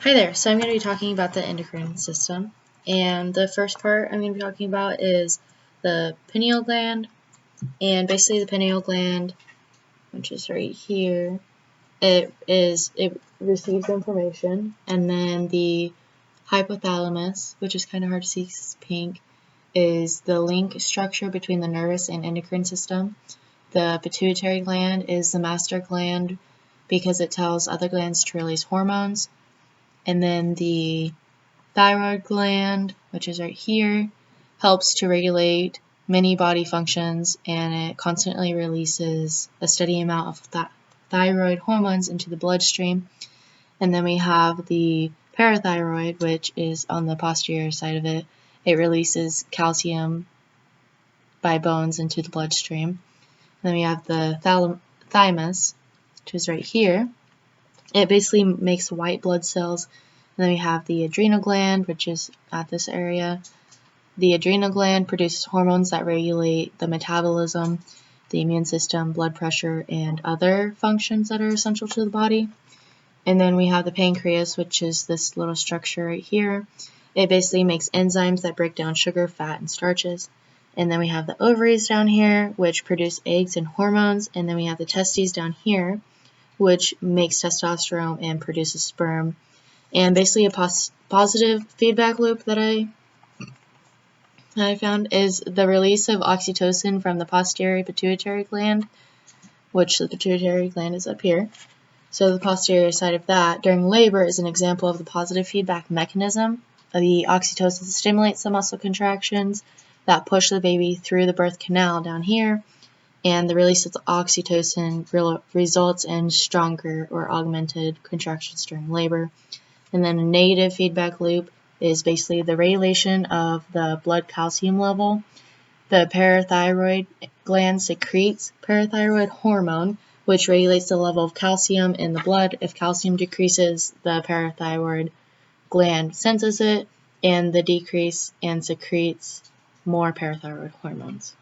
Hi there, so I'm going to be talking about the endocrine system, and the first part I'm going to be talking about is the pineal gland, and basically the pineal gland, which is right here, it receives information, and then the hypothalamus, which is kind of hard to see because it's pink, is the link structure between the nervous and endocrine system. The pituitary gland is the master gland because it tells other glands to release hormones. And then the thyroid gland, which is right here, helps to regulate many body functions, and it constantly releases a steady amount of thyroid hormones into the bloodstream. And then we have the parathyroid, which is on the posterior side of it. It releases calcium by bones into the bloodstream. And then we have the thymus, which is right here. It basically makes white blood cells. And then we have the adrenal gland, which is at this area. The adrenal gland produces hormones that regulate the metabolism, the immune system, blood pressure, and other functions that are essential to the body. And then we have the pancreas, which is this little structure right here. It basically makes enzymes that break down sugar, fat, and starches. And then we have the ovaries down here, which produce eggs and hormones. And then we have the testes down here, which makes testosterone and produces sperm. And basically a positive feedback loop that I found is the release of oxytocin from the posterior pituitary gland, which the pituitary gland is up here. So the posterior side of that during labor is an example of the positive feedback mechanism. The oxytocin stimulates the muscle contractions that push the baby through the birth canal down here, and the release of the oxytocin results in stronger or augmented contractions during labor. And then a negative feedback loop is basically the regulation of the blood calcium level. The parathyroid gland secretes parathyroid hormone, which regulates the level of calcium in the blood. If calcium decreases, the parathyroid gland senses it, and the decrease and secretes more parathyroid hormones.